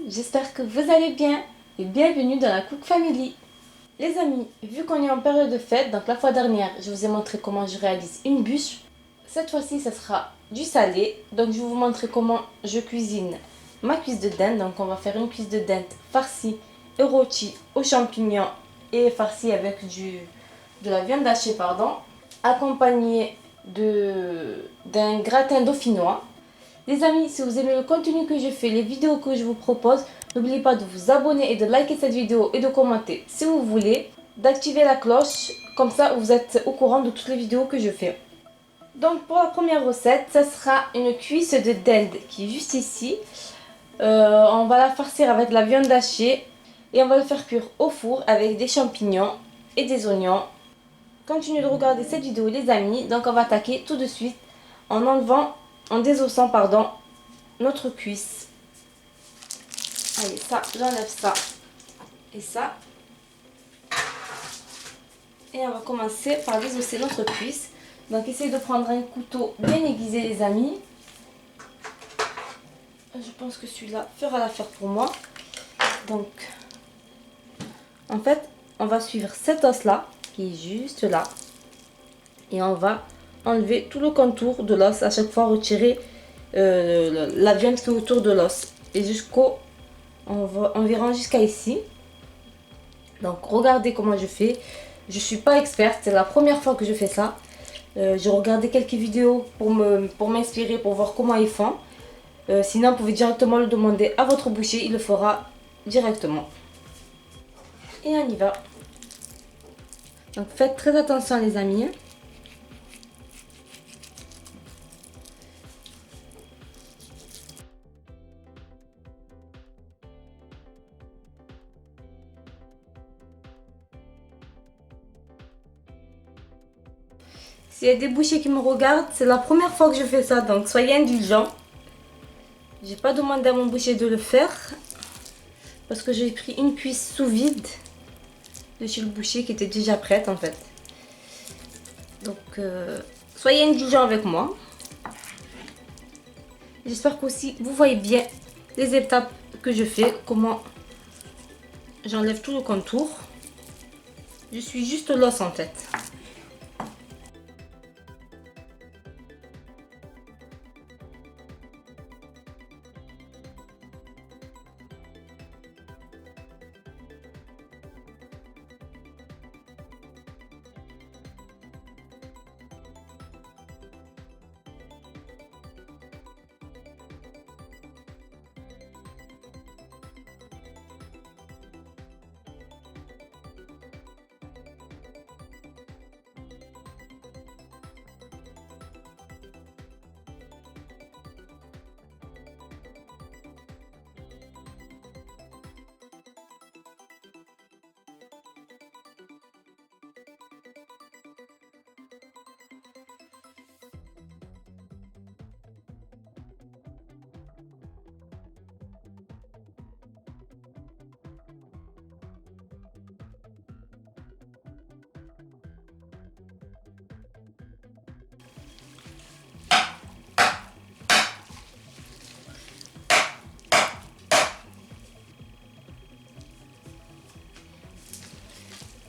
j'espère que vous allez bien et bienvenue dans la Cook Family. Les amis, vu qu'on est en période de fête, donc la fois dernière je vous ai montré comment je réalise une bûche. Cette fois-ci ça sera du salé, donc je vais vous montrer comment je cuisine ma cuisse de dinde. Donc on va faire une cuisse de dinde farcie et rôtie aux champignons et farcie avec de la viande hachée, accompagnée d'un gratin dauphinois. Les amis, si vous aimez le contenu que je fais, les vidéos que je vous propose, n'oubliez pas de vous abonner et de liker cette vidéo et de commenter si vous voulez, d'activer la cloche, comme ça vous êtes au courant de toutes les vidéos que je fais. Donc pour la première recette, ça sera une cuisse de dinde qui est juste ici. On va la farcir avec de la viande hachée et on va le faire cuire au four avec des champignons et des oignons. Continuez de regarder cette vidéo les amis, donc on va attaquer tout de suite en désossant notre cuisse. Allez, ça, j'enlève ça et ça. Et on va commencer par désosser notre cuisse. Donc essayez de prendre un couteau bien aiguisé les amis. Je pense que celui-là fera l'affaire pour moi. Donc, en fait, on va suivre cet os-là, qui est juste là. Et on va enlever tout le contour de l'os, à chaque fois retirer la viande qui est autour de l'os. Et environ jusqu'à ici. Donc, regardez comment je fais. Je ne suis pas experte, c'est la première fois que je fais ça. J'ai regardé quelques vidéos pour m'inspirer, pour voir comment ils font. Sinon, vous pouvez directement le demander à votre boucher, il le fera directement. Et on y va. Donc, faites très attention les amis. S'il y a des bouchers qui me regardent, c'est la première fois que je fais ça, donc soyez indulgents. J'ai pas demandé à mon boucher de le faire parce que j'ai pris une cuisse sous vide de chez le boucher qui était déjà prête en fait. Donc soyez indulgents avec moi. J'espère qu'aussi vous voyez bien les étapes que je fais, comment j'enlève tout le contour. Je suis juste l'os en tête.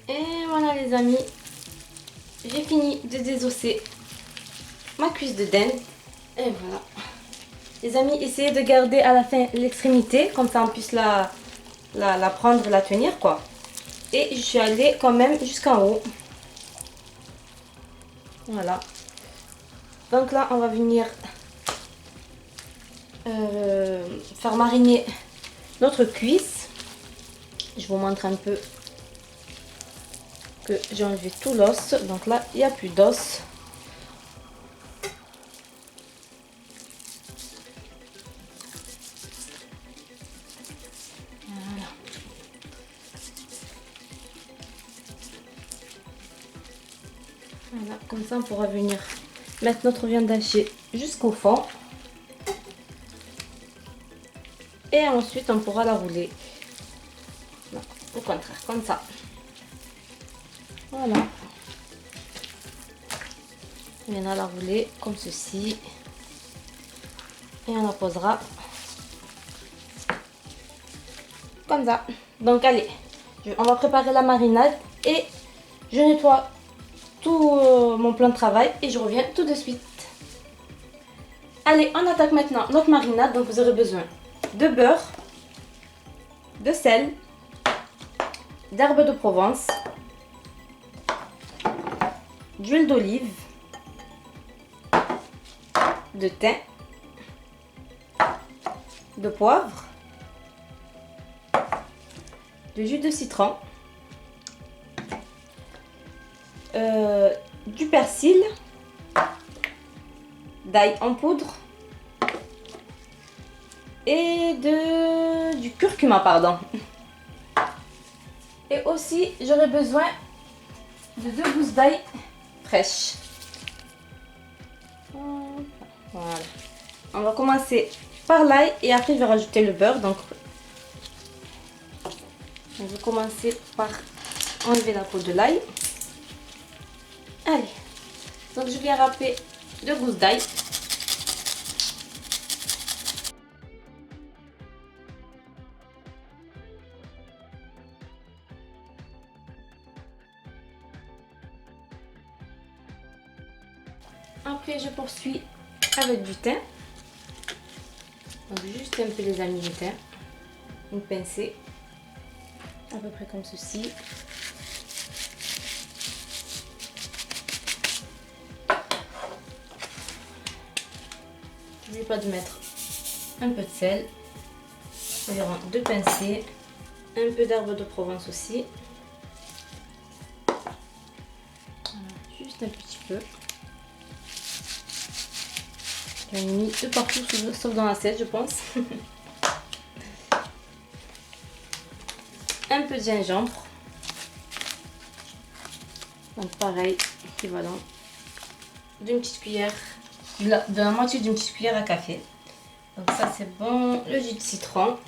Et voilà les amis, j'ai fini de désosser ma cuisse de dinde. Et voilà. Les amis, essayez de garder à la fin l'extrémité, comme ça on puisse la prendre, la tenir quoi. Et je suis allée quand même jusqu'en haut. Voilà. Donc là, on va venir faire mariner notre cuisse. Je vous montre un peu que j'ai enlevé tout l'os. Donc là, il n'y a plus d'os. Voilà. Voilà, comme ça on pourra venir mettre notre viande hachée jusqu'au fond. Et ensuite on pourra la rouler. Non, au contraire, comme ça. Voilà. On viendra la rouler comme ceci. Et on la posera comme ça. Donc allez, on va préparer la marinade et je nettoie tout mon plan de travail et je reviens tout de suite. Allez, on attaque maintenant notre marinade. Donc vous aurez besoin de beurre, de sel, d'herbes de Provence, d'huile d'olive, de thym, de poivre, de jus de citron, du persil, d'ail en poudre et du curcuma, pardon. Et aussi, j'aurai besoin de 2 gousses d'ail fraîches. Voilà. On va commencer par l'ail et après je vais rajouter le beurre. Donc, on va commencer par enlever la peau de l'ail. Allez, donc je viens râper 2 gousses d'ail. Après, je poursuis avec du thym. Donc, juste un peu, les amis, de thym. Une pincée. À peu près comme ceci. N'oubliez pas de mettre un peu de sel. Environ 2 pincées. Un peu d'herbe de Provence aussi. Voilà, juste un petit peu. J'en ai mis de partout, sauf dans l'assiette, je pense. Un peu de gingembre. Donc pareil, équivalent d'une petite cuillère, de la moitié d'une petite cuillère à café. Donc ça c'est bon. Le jus de citron.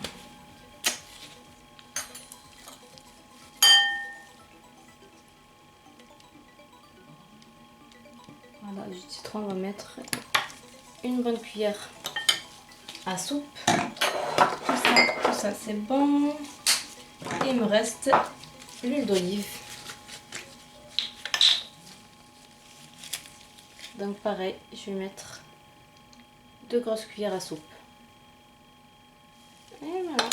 Voilà, le jus de citron, on va mettre une bonne cuillère à soupe. Tout ça c'est bon. Et il me reste l'huile d'olive. Donc pareil, je vais mettre 2 grosses cuillères à soupe. Et voilà.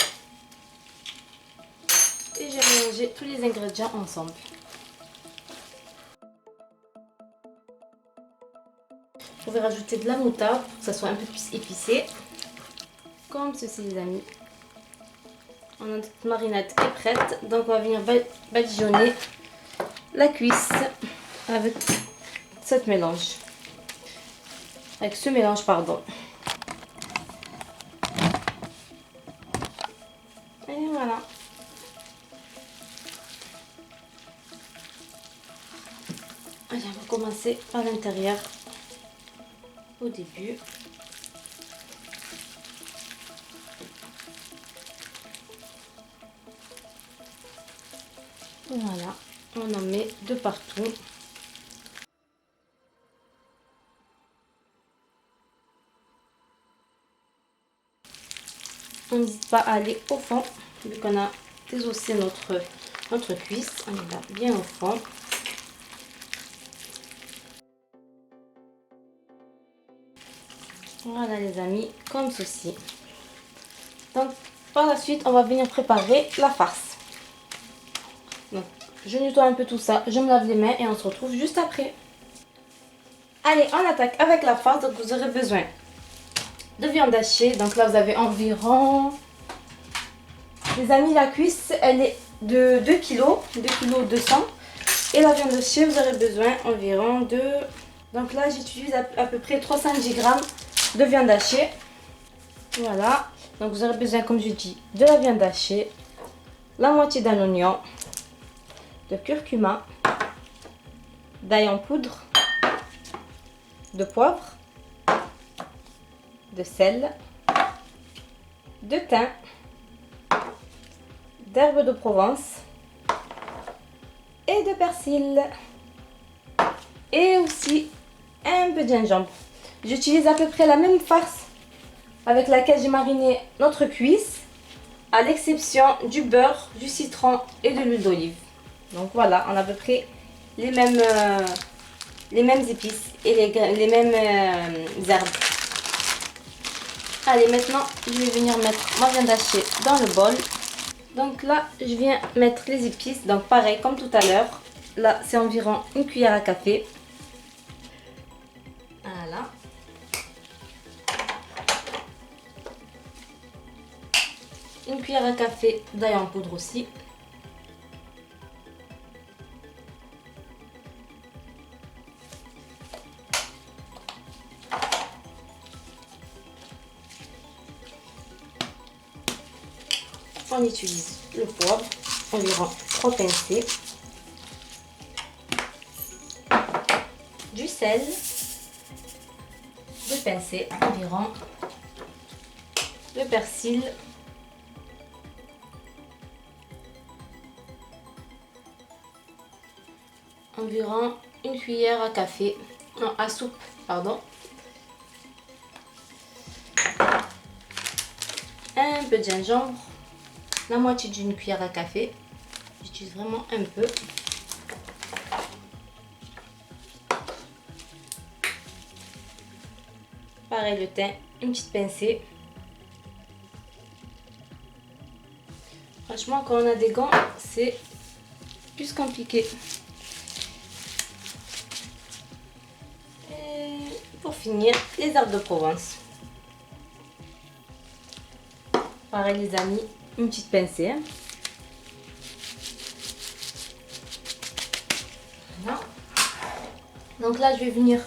Et j'ai mélangé tous les ingrédients ensemble. Je vais rajouter de la moutarde pour que ça soit un peu plus épicé. Comme ceci, les amis. On a notre marinade qui est prête. Donc on va venir badigeonner la cuisse avec cette mélange. Avec ce mélange, pardon. Et voilà. Allez, on va commencer par l'intérieur au début. Voilà, on en met de partout. On n'hésite pas à aller au fond, vu qu'on a désossé notre cuisse. On y va bien au fond. Voilà les amis, comme ceci. Donc par la suite, on va venir préparer la farce. Donc je nettoie un peu tout ça, je me lave les mains et on se retrouve juste après. Allez, on attaque avec la farce. Donc vous aurez besoin de viande hachée. Donc là vous avez environ, les amis, la cuisse elle est de 2 kg, 2 kg 200. Et la viande hachée vous aurez besoin environ de, donc là j'utilise à peu près 310 g de viande hachée. Voilà, donc vous aurez besoin, comme je dis, de la viande hachée, la moitié d'un oignon, de curcuma, d'ail en poudre, de poivre, de sel, de thym, d'herbes de Provence et de persil. Et aussi un peu de gingembre. J'utilise à peu près la même farce avec laquelle j'ai mariné notre cuisse, à l'exception du beurre, du citron et de l'huile d'olive. Donc voilà, on a à peu près les mêmes épices et les mêmes herbes. Allez, maintenant, je vais venir mettre ma viande hachée dans le bol. Donc là, je viens mettre les épices. Donc pareil, comme tout à l'heure. Là, c'est environ une cuillère à café. Voilà. Une cuillère à café d'ail en poudre aussi. On utilise le poivre, environ 3 pincées, du sel, 2 pincées environ, le persil, environ une cuillère à café, non à soupe, pardon, un peu de gingembre, la moitié d'une cuillère à café, j'utilise vraiment un peu. Pareil le thym, une petite pincée. Franchement, quand on a des gants, c'est plus compliqué. Et pour finir, les herbes de Provence. Pareil les amis, une petite pincée. Voilà. Donc là, je vais venir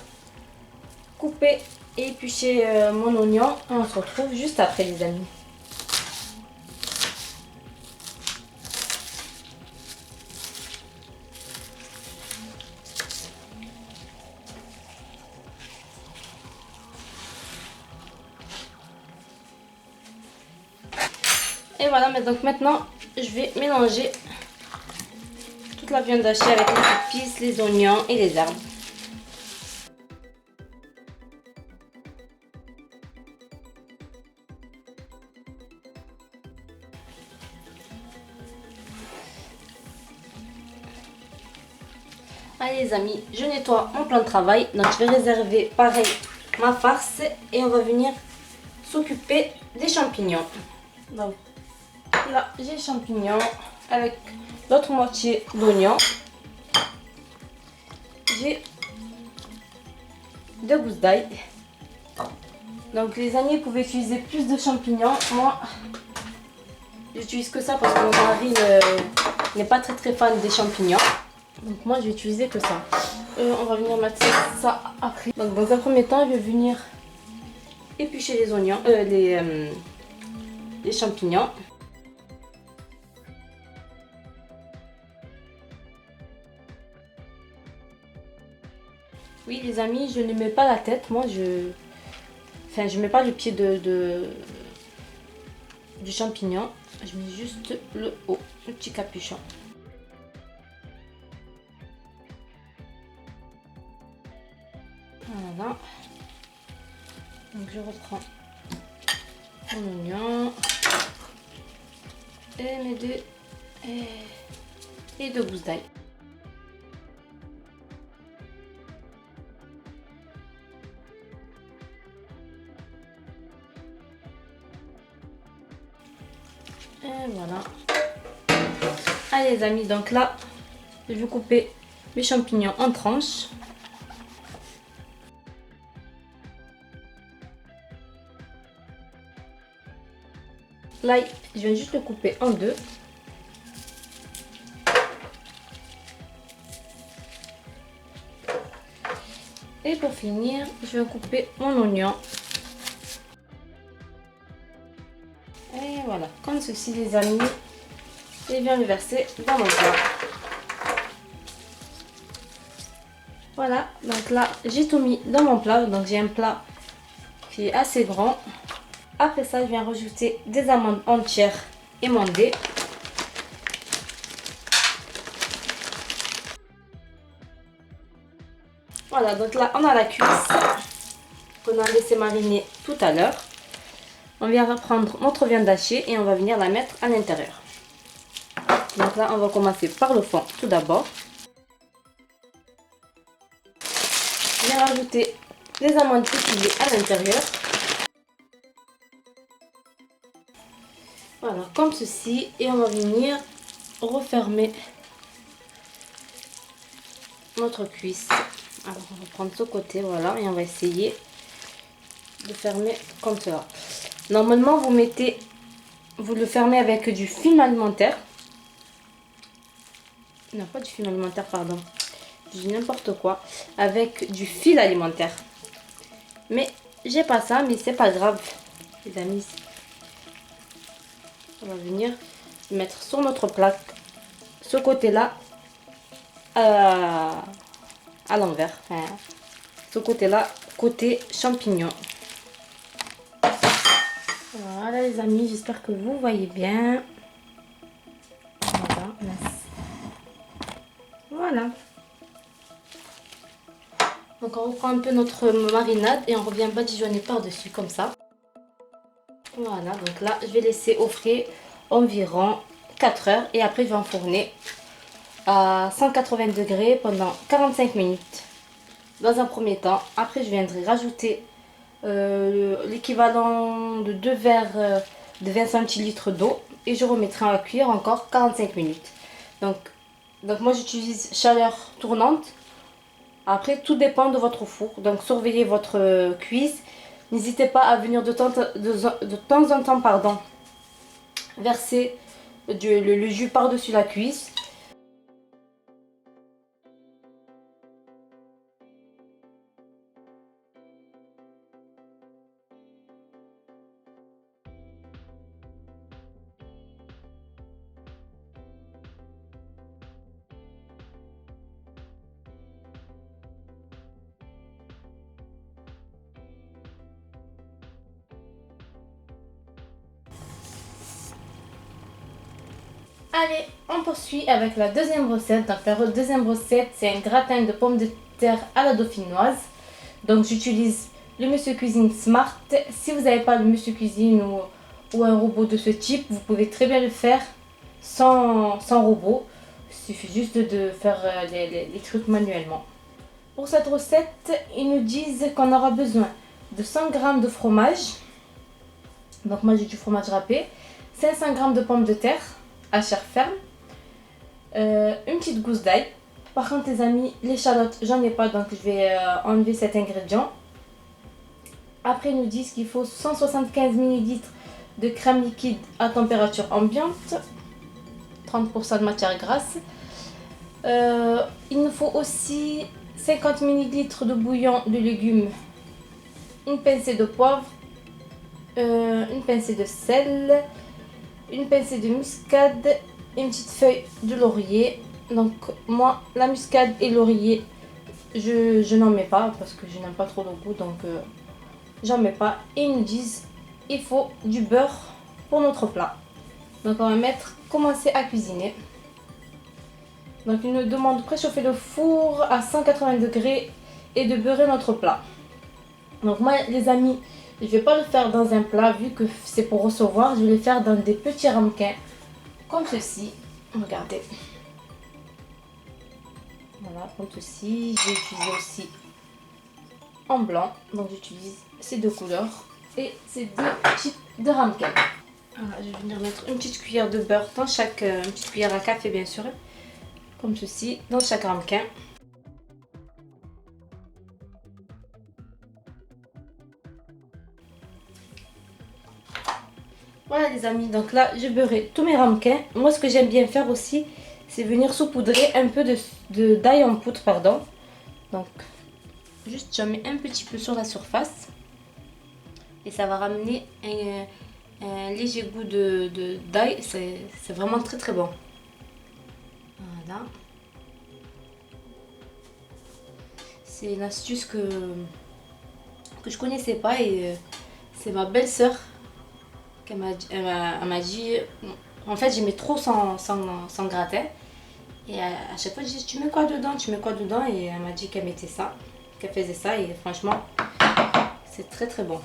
couper et éplucher mon oignon. On se retrouve juste après les amis. Et voilà, mais donc maintenant, je vais mélanger toute la viande hachée avec les épices, les oignons et les herbes. Allez les amis, je nettoie mon plan de travail. Donc je vais réserver pareil ma farce et on va venir s'occuper des champignons. Donc là j'ai les champignons avec l'autre moitié d'oignon. J'ai 2 gousses d'ail. Donc les amis, vous pouvez utiliser plus de champignons. Moi j'utilise que ça parce que mon mari n'est pas très fan des champignons. Donc moi je vais utiliser que ça. On va venir mettre ça après. Donc dans un premier temps je vais venir éplucher les oignons, les champignons. Oui les amis, je ne mets pas la tête. Moi je mets pas le pied du champignon. Je mets juste le haut, le petit capuchon. Voilà. Donc je reprends mon oignon et mes deux gousses d'ail. Et voilà. Allez les amis, donc là je vais couper mes champignons en tranches. Là, je viens juste le couper en deux. Et pour finir, je vais couper mon oignon. Et voilà, comme ceci les amis. Et bien le verser dans mon plat. Voilà, donc là, j'ai tout mis dans mon plat. Donc j'ai un plat qui est assez grand. Après ça, je viens rajouter des amandes entières émondées. Voilà, donc là, on a la cuisse qu'on a laissé mariner tout à l'heure. On vient prendre notre viande hachée et on va venir la mettre à l'intérieur. Donc là, on va commencer par le fond tout d'abord. Je vais rajouter les amandes pétilées à l'intérieur. Voilà, comme ceci. Et on va venir refermer notre cuisse. Alors, on va prendre ce côté, voilà, et on va essayer de fermer comme cela. Normalement, vous le fermez avec du film alimentaire. Non, pas du film alimentaire, pardon. Je dis n'importe quoi. Avec du fil alimentaire. Mais j'ai pas ça, mais c'est pas grave, les amis. On va venir mettre sur notre plaque ce côté-là à l'envers. Enfin, ce côté-là, côté champignon. Voilà les amis, j'espère que vous voyez bien. Voilà, voilà. Donc on reprend un peu notre marinade et on revient badigeonner par-dessus comme ça. Voilà, donc là je vais laisser au frais environ 4 heures et après je vais enfourner à 180 degrés pendant 45 minutes. Dans un premier temps, après je viendrai rajouter l'équivalent de 2 verres de 20 centilitres d'eau et je remettrai à cuire encore 45 minutes. Donc moi j'utilise chaleur tournante. Après tout dépend de votre four, donc surveillez votre cuisse. N'hésitez pas à venir de temps en temps pardon, verser le jus par-dessus la cuisse. Allez, on poursuit avec la deuxième recette. Donc la deuxième recette, c'est un gratin de pommes de terre à la dauphinoise. Donc j'utilise le Monsieur Cuisine Smart. Si vous n'avez pas le Monsieur Cuisine ou un robot de ce type, vous pouvez très bien le faire sans robot. Il suffit juste de faire les trucs manuellement. Pour cette recette, ils nous disent qu'on aura besoin de 100 g de fromage. Donc moi j'ai du fromage râpé. 500 g de pommes de terre à chair ferme, une petite gousse d'ail. Par contre les amis, l'échalote j'en ai pas, donc je vais enlever cet ingrédient. Après ils nous disent qu'il faut 175 ml de crème liquide à température ambiante, 30% de matière grasse. Il nous faut aussi 50 ml de bouillon de légumes, une pincée de poivre, une pincée de sel, une pincée de muscade et une petite feuille de laurier. Donc moi la muscade et laurier je n'en mets pas parce que je n'aime pas trop le goût, donc j'en mets pas. Et ils nous disent il faut du beurre pour notre plat. Donc on va commencer à cuisiner. Donc ils nous demandent de préchauffer le four à 180 degrés et de beurrer notre plat. Donc moi les amis, je ne vais pas le faire dans un plat vu que c'est pour recevoir. Je vais le faire dans des petits ramequins comme ceci. Regardez. Voilà, comme ceci. J'ai utilisé aussi en blanc. Donc j'utilise ces deux couleurs et ces deux types de ramequins. Voilà, je vais venir mettre une petite cuillère de beurre dans chaque, une petite cuillère à café bien sûr. Comme ceci, dans chaque ramequin. Voilà les amis, donc là je beurrai tous mes ramequins. Moi ce que j'aime bien faire aussi, c'est venir saupoudrer un peu d'ail en poudre, pardon. Donc juste j'en mets un petit peu sur la surface. Et ça va ramener un léger goût d'ail, c'est vraiment très très bon. Voilà. C'est une astuce que je connaissais pas et c'est ma belle-sœur. Elle m'a dit, en fait j'aimais trop sans gratin et à chaque fois je dis tu mets quoi dedans, et elle m'a dit qu'elle mettait ça, qu'elle faisait ça et franchement c'est très très bon.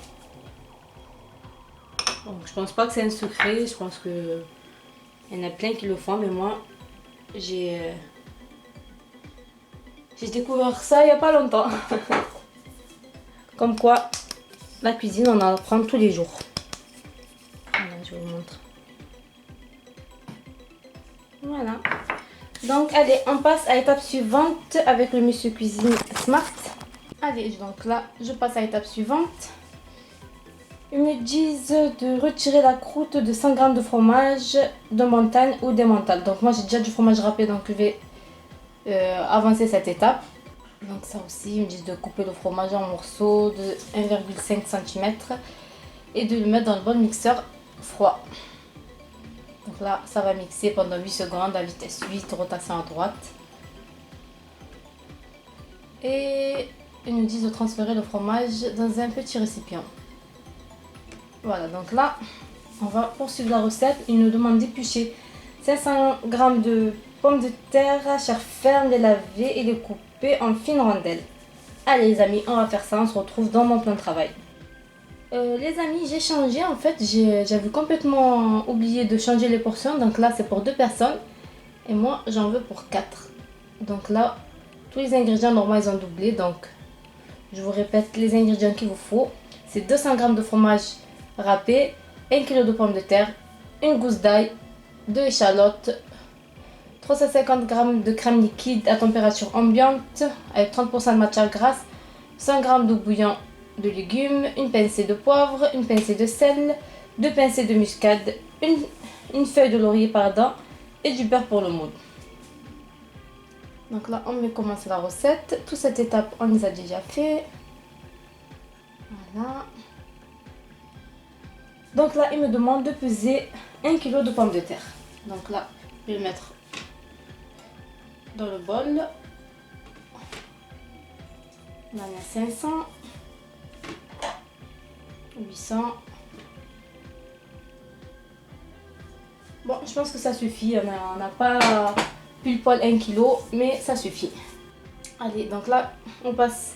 Donc, je pense pas que c'est un secret, je pense que il y en a plein qui le font, mais moi j'ai découvert ça il y a pas longtemps. Comme quoi, la cuisine on en apprend tous les jours. Voilà, je vous montre. Voilà. Donc allez, on passe à l'étape suivante avec le Monsieur Cuisine Smart. Allez, donc là, je passe à l'étape suivante. Ils me disent de retirer la croûte de 100 g de fromage de montagne ou d'emmental. Donc moi j'ai déjà du fromage râpé, donc je vais avancer cette étape. Donc ça aussi, ils me disent de couper le fromage en morceaux de 1,5 cm et de le mettre dans le bon mixeur froid. Donc là, ça va mixer pendant 8 secondes à vitesse 8, rotation à droite. Et ils nous disent de transférer le fromage dans un petit récipient. Voilà, donc là, on va poursuivre la recette. Ils nous demandent d'éplucher 500 g de pommes de terre à chair ferme, les laver et les couper en fines rondelles. Allez les amis, on va faire ça, on se retrouve dans mon plan de travail. Les amis, j'ai changé, en fait, j'avais complètement oublié de changer les portions. Donc là, c'est pour 2 personnes et moi, j'en veux pour 4. Donc là, tous les ingrédients normaux, ils ont doublé. Donc, je vous répète les ingrédients qu'il vous faut. C'est 200 g de fromage râpé, 1 kg de pommes de terre, une gousse d'ail, 2 échalotes, 350 g de crème liquide à température ambiante avec 30% de matière grasse, 100 g d'eau bouillante de légumes, une pincée de poivre, une pincée de sel, 2 pincées de muscade, une feuille de laurier pardon, et du beurre pour le moule. Donc là, on va commencer la recette. Toute cette étape, on les a déjà fait. Voilà. Donc là, il me demande de peser 1 kg de pommes de terre. Donc là, je vais le mettre dans le bol. On en a 500, 800. Bon, je pense que ça suffit. On n'a pas pile poil 1 kg, mais ça suffit. Allez, donc là, on passe.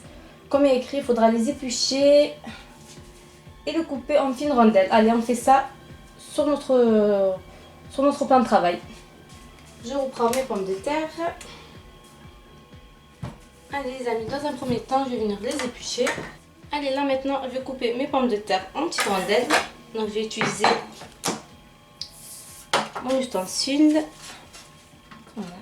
Comme il est écrit, il faudra les éplucher et le couper en fines rondelles. Allez, on fait ça sur notre plan de travail. Je reprends mes pommes de terre. Allez les amis, dans un premier temps, je vais venir les éplucher. Allez, là maintenant, je vais couper mes pommes de terre en petites rondelles. Donc je vais utiliser mon ustensile. Voilà.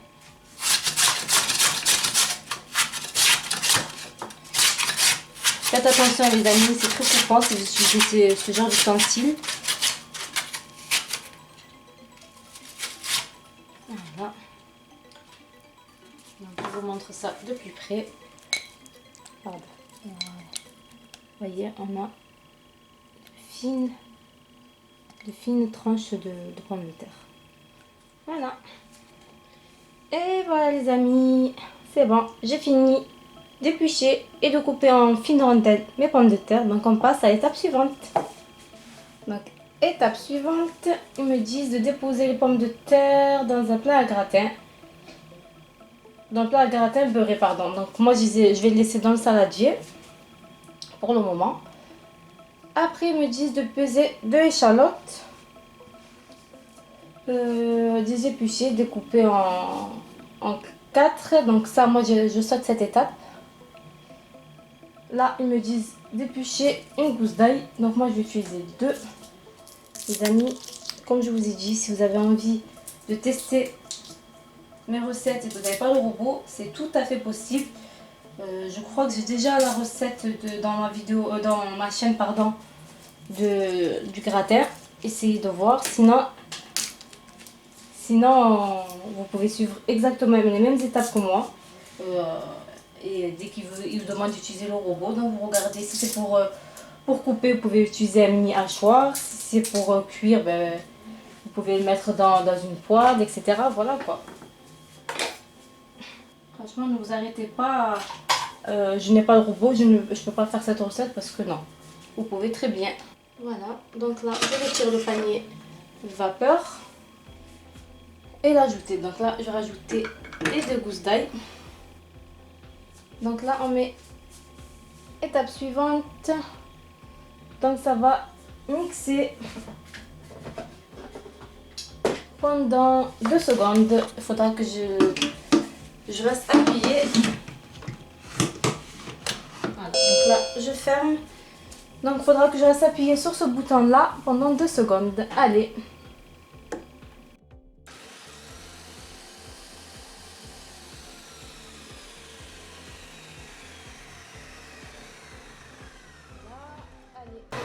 Faites attention les amis, c'est très coupant si vous utilisez ce genre d'ustensile. Voilà. Donc, je vous montre ça de plus près. Pardon. Voilà. Vous voyez, on a de fines tranches de pommes de terre. Voilà. Et voilà les amis, c'est bon, j'ai fini d'éplucher et de couper en fines rondelles mes pommes de terre. Donc on passe à l'étape suivante. Donc étape suivante, ils me disent de déposer les pommes de terre dans un plat à gratin. Dans le plat à gratin beurré, pardon. Donc moi je vais le laisser dans le saladier pour le moment. Après ils me disent de peser 2 échalotes, des épluchées, découpées en 4. Donc ça, moi je saute cette étape. Là ils me disent d'éplucher une gousse d'ail. Donc moi je vais utiliser 2. Les amis, comme je vous ai dit, si vous avez envie de tester mes recettes et que vous n'avez pas le robot, c'est tout à fait possible. Je crois que j'ai déjà la recette dans ma vidéo, dans ma chaîne pardon, du gratin. Essayez de voir. Sinon, vous pouvez suivre exactement les mêmes étapes que moi. Et dès qu'il vous demande d'utiliser le robot, donc vous regardez. Si c'est pour couper, vous pouvez utiliser un mini hachoir. Si c'est pour cuire, ben, vous pouvez le mettre dans une poêle, etc. Voilà quoi. Franchement, ne vous arrêtez pas. Je n'ai pas le robot, je ne peux pas faire cette recette parce que non. Vous pouvez très bien. Voilà, donc là, je retire le panier vapeur. Et l'ajouter. Donc là, je vais rajouter les 2 gousses d'ail. Donc là, on met étape suivante. Donc ça va mixer pendant 2 secondes. Il faudra que je reste appuyée. Voilà, donc là, je ferme. Donc, il faudra que je reste appuyée sur ce bouton-là pendant 2 secondes. Allez.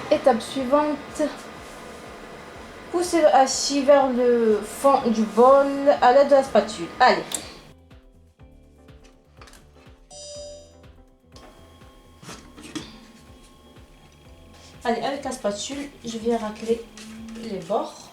Étape suivante. Poussez le hachis vers le fond du bol à l'aide de la spatule. Allez. Allez, avec la spatule, je viens racler les bords.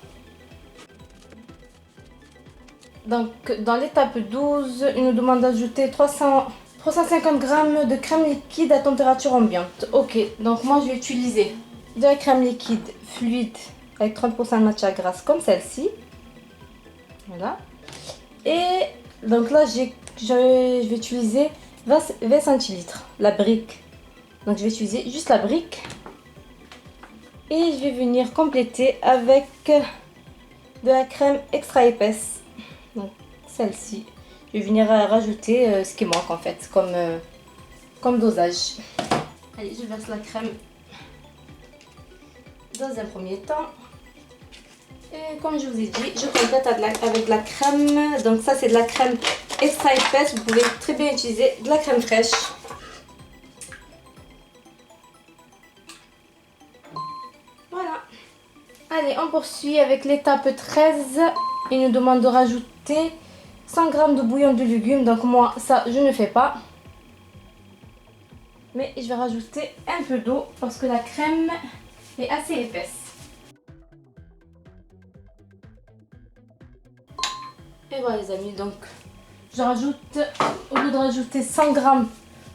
Donc, dans l'étape 12, il nous demande d'ajouter 350 g de crème liquide à température ambiante. Ok, donc moi je vais utiliser de la crème liquide fluide avec 30% de matière grasse comme celle-ci. Voilà. Et donc là, je vais utiliser 20 centilitres, la brique. Donc je vais utiliser juste la brique. Et je vais venir compléter avec de la crème extra épaisse. Donc celle-ci. Je vais venir rajouter ce qui manque en fait, comme dosage. Allez, je verse la crème dans un premier temps. Et comme je vous ai dit, je complète avec la crème. Donc ça, c'est de la crème extra épaisse. Vous pouvez très bien utiliser de la crème fraîche. Voilà. Allez, on poursuit avec l'étape 13. Il nous demande de rajouter 100 g de bouillon de légumes. Donc moi, ça, je ne fais pas. Mais je vais rajouter un peu d'eau parce que la crème est assez épaisse. Et voilà les amis, donc je rajoute, au lieu de rajouter 100 g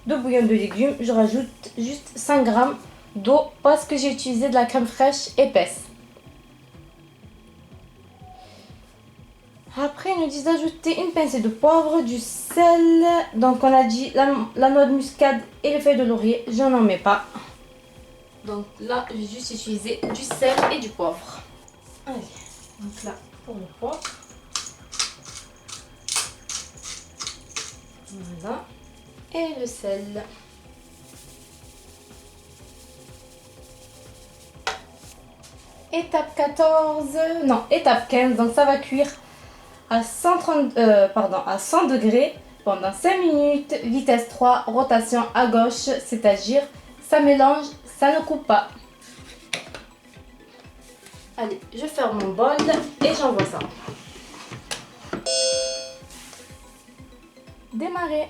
de bouillon de légumes, je rajoute juste 100 g d'eau parce que j'ai utilisé de la crème fraîche épaisse. Après, ils nous disent d'ajouter une pincée de poivre, du sel. Donc, on a dit la noix de muscade et les feuilles de laurier. Je n'en mets pas. Donc là, je vais juste utiliser du sel et du poivre. Allez, donc là, pour le poivre. Voilà. Et le sel. Étape 14. Non, étape 15. Donc, ça va cuire à 100 degrés pendant 5 minutes, vitesse 3, rotation à gauche, c'est-à-dire ça mélange, ça ne coupe pas. Allez, je ferme mon bol et j'envoie ça. Démarrer.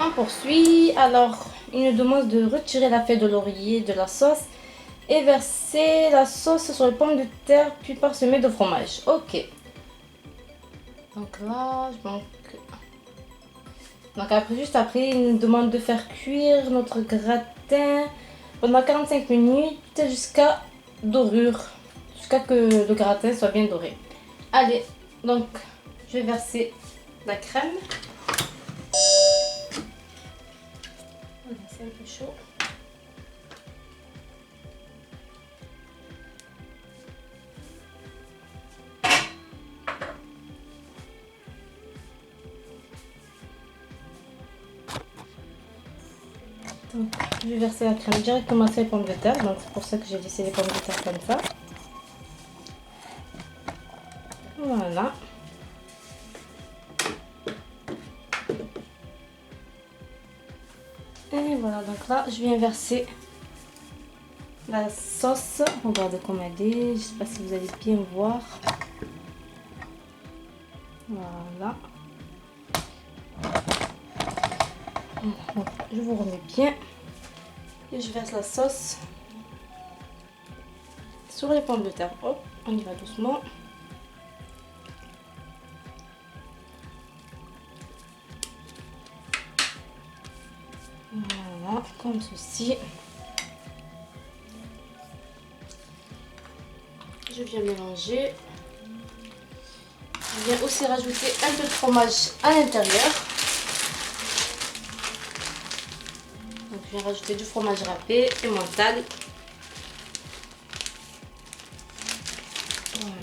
On poursuit. Alors, il nous demande de retirer la feuille de laurier de la sauce et verser la sauce sur les pommes de terre puis parsemer de fromage. Ok. Donc là, je manque. Donc après, juste après, il nous demande de faire cuire notre gratin pendant 45 minutes jusqu'à dorure. Jusqu'à que le gratin soit bien doré. Allez, donc je vais verser la crème. C'est un peu chaud. Donc, je vais verser la crème directement sur les pommes de terre. Donc c'est pour ça que j'ai laissé les pommes de terre comme ça. Voilà. Et voilà, donc là, je viens verser la sauce. Regardez comme elle est. Je ne sais pas si vous allez bien voir. Voilà. Donc, je vous remets bien. Et je verse la sauce sur les pommes de terre. Hop, on y va doucement. Voilà, comme ceci. je viens mélanger. Je viens aussi rajouter un peu de fromage à l'intérieur. Donc je viens rajouter du fromage râpé et mental. Voilà.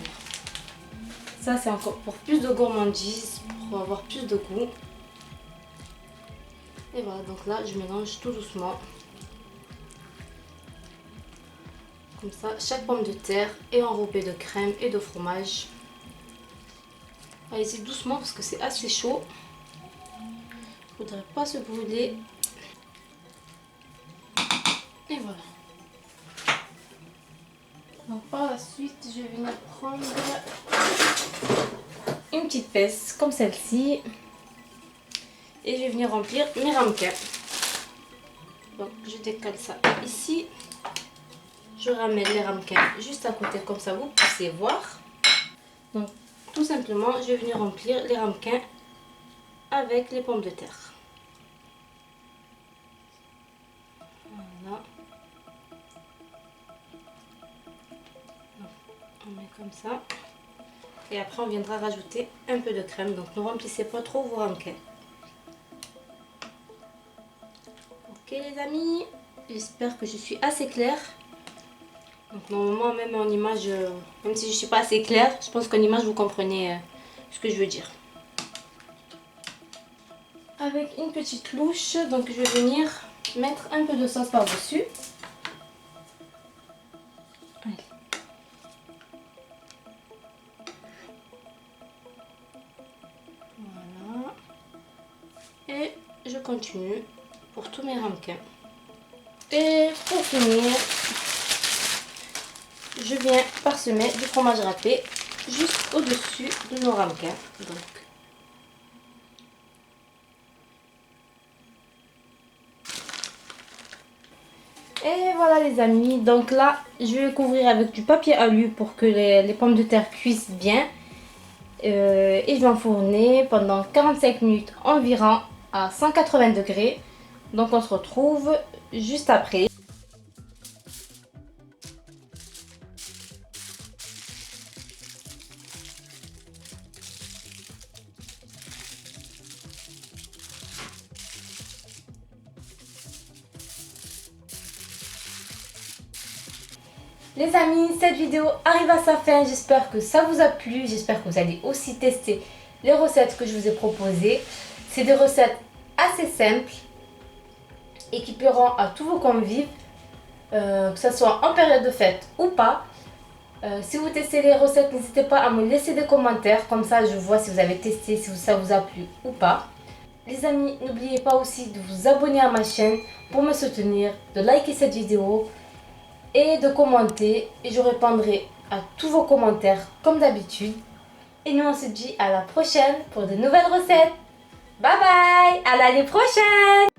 Ça c'est encore pour plus de gourmandise, pour avoir plus de goût. Et voilà, donc là je mélange tout doucement. Comme ça, chaque pomme de terre est enrobée de crème et de fromage. Allez-y doucement parce que c'est assez chaud. Il ne faudrait pas se brûler. Et voilà. Donc par la suite, je vais venir prendre une petite pince comme celle-ci. Et je vais venir remplir mes ramequins. Donc je décale ça ici. Je ramène les ramequins juste à côté, comme ça vous puissiez voir. Donc tout simplement, je vais venir remplir les ramequins avec les pommes de terre. Voilà. On met comme ça. Et après, on viendra rajouter un peu de crème. Donc ne remplissez pas trop vos ramequins. Ok les amis, j'espère que je suis assez claire. Donc normalement, même en image, même si je ne suis pas assez claire, je pense qu'en image vous comprenez ce que je veux dire. Avec une petite louche, donc je vais venir mettre un peu de sauce par-dessus. Voilà. Et je continue pour tous mes ramequins. Et pour finir, je viens parsemer du fromage râpé juste au-dessus de nos ramequins. Donc, et voilà les amis, donc là je vais couvrir avec du papier alu pour que les pommes de terre cuisent bien. Et je vais enfourner pendant 45 minutes environ à 180 degrés. Donc on se retrouve juste après. Les amis, cette vidéo arrive à sa fin. J'espère que ça vous a plu. J'espère que vous allez aussi tester les recettes que je vous ai proposées. C'est des recettes assez simples et qui plairont à tous vos convives, que ce soit en période de fête ou pas. Si vous testez les recettes, n'hésitez pas à me laisser des commentaires. Comme ça, je vois si vous avez testé, si ça vous a plu ou pas. Les amis, n'oubliez pas aussi de vous abonner à ma chaîne pour me soutenir, de liker cette vidéo et de commenter, et je répondrai à tous vos commentaires comme d'habitude. Et nous on se dit à la prochaine pour de nouvelles recettes. Bye bye, à l'année prochaine.